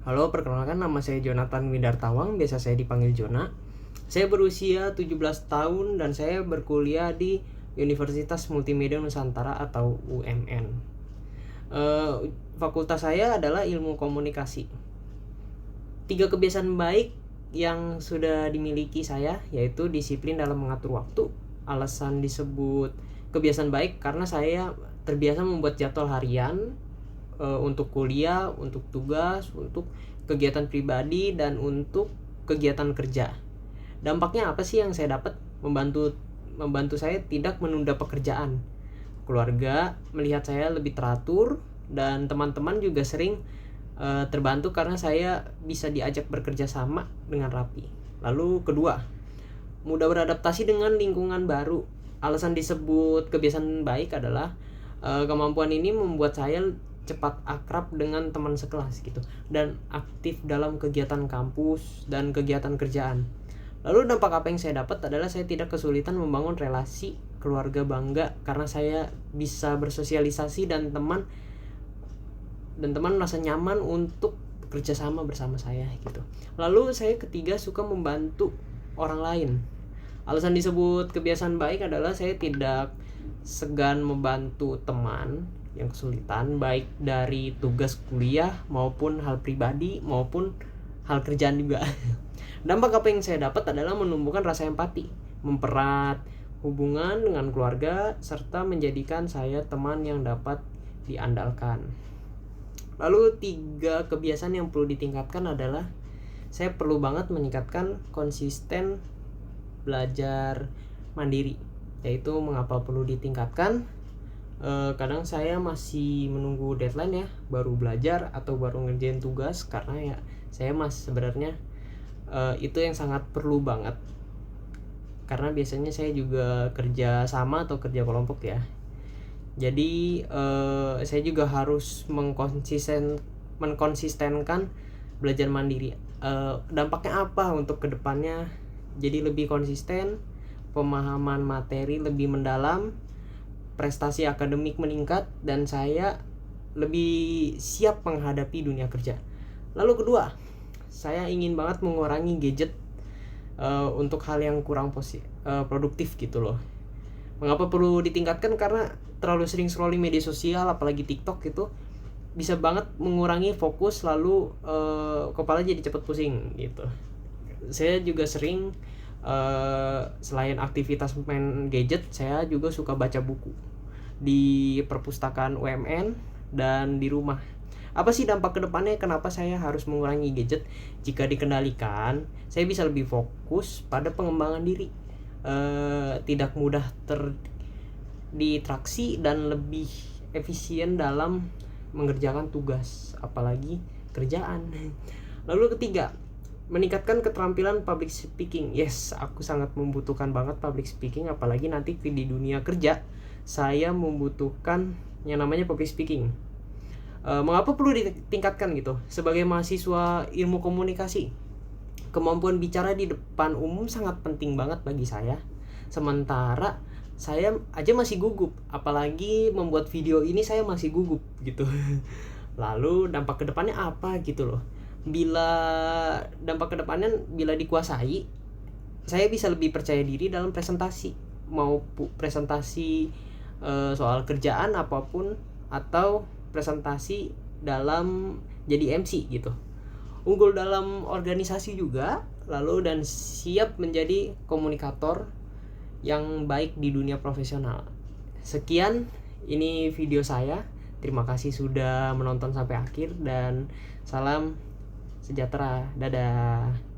Halo, perkenalkan nama saya Jonathan Windartawang, biasa saya dipanggil Jona. Saya berusia 17 tahun dan saya berkuliah di Universitas Multimedia Nusantara atau UMN. Fakultas saya adalah Ilmu Komunikasi. 3 kebiasaan baik yang sudah dimiliki saya yaitu disiplin dalam mengatur waktu. Alasan disebut kebiasaan baik karena saya terbiasa membuat jadwal harian untuk kuliah, untuk tugas, untuk kegiatan pribadi, dan untuk kegiatan kerja. Dampaknya apa sih yang saya dapat? Membantu saya tidak menunda pekerjaan. Keluarga melihat saya lebih teratur dan teman-teman juga sering terbantu karena saya bisa diajak bekerja sama dengan rapi. Lalu kedua, mudah beradaptasi dengan lingkungan baru. Alasan disebut kebiasaan baik adalah kemampuan ini membuat saya cepat akrab dengan teman sekelas gitu dan aktif dalam kegiatan kampus dan kegiatan kerjaan. Lalu dampak apa yang saya dapat adalah saya tidak kesulitan membangun relasi, keluarga bangga karena saya bisa bersosialisasi dan teman merasa nyaman untuk bekerja sama bersama saya gitu. Lalu saya ketiga suka membantu orang lain. Alasan disebut kebiasaan baik adalah saya tidak segan membantu teman yang kesulitan, baik dari tugas kuliah maupun hal pribadi maupun hal kerjaan juga. Dampak apa yang saya dapat adalah menumbuhkan rasa empati, mempererat hubungan dengan keluarga, serta menjadikan saya teman yang dapat diandalkan. Lalu 3 kebiasaan yang perlu ditingkatkan adalah saya perlu banget meningkatkan konsisten belajar mandiri. Yaitu mengapa perlu ditingkatkan? Kadang saya masih menunggu deadline ya, baru belajar atau baru ngerjain tugas karena ya saya sebenarnya itu yang sangat perlu banget karena biasanya saya juga kerja sama atau kerja kelompok ya. Jadi saya juga harus mengkonsistenkan belajar mandiri. Dampaknya apa untuk kedepannya? Jadi lebih konsisten, pemahaman materi lebih mendalam, prestasi akademik meningkat, dan saya lebih siap menghadapi dunia kerja. Lalu kedua, saya ingin banget mengurangi gadget untuk hal yang kurang produktif gitu loh. Mengapa perlu ditingkatkan? Karena terlalu sering scrolling media sosial, apalagi TikTok itu bisa banget mengurangi fokus, lalu kepala jadi cepat pusing gitu. Saya juga sering selain aktivitas main gadget, saya juga suka baca buku di perpustakaan UMN dan di rumah. Apa sih dampak kedepannya? Kenapa saya harus mengurangi gadget? Jika dikendalikan, saya bisa lebih fokus pada pengembangan diri, tidak mudah terdistraksi dan lebih efisien dalam mengerjakan tugas, apalagi kerjaan. Lalu ketiga, meningkatkan keterampilan public speaking. Yes, aku sangat membutuhkan banget public speaking, apalagi nanti di dunia kerja saya membutuhkan yang namanya public speaking. Mengapa perlu ditingkatkan gitu? Sebagai mahasiswa ilmu komunikasi, kemampuan bicara di depan umum sangat penting banget bagi saya. Sementara saya aja masih gugup, apalagi membuat video ini saya masih gugup gitu. Lalu dampak kedepannya apa gitu loh? Dampak kedepannya bila dikuasai, saya bisa lebih percaya diri dalam presentasi, mau presentasi soal kerjaan apapun atau presentasi dalam jadi MC gitu. Unggul dalam organisasi juga, lalu dan siap menjadi komunikator yang baik di dunia profesional. Sekian, ini video saya. Terima kasih sudah menonton sampai akhir dan salam sejahtera. Dadah.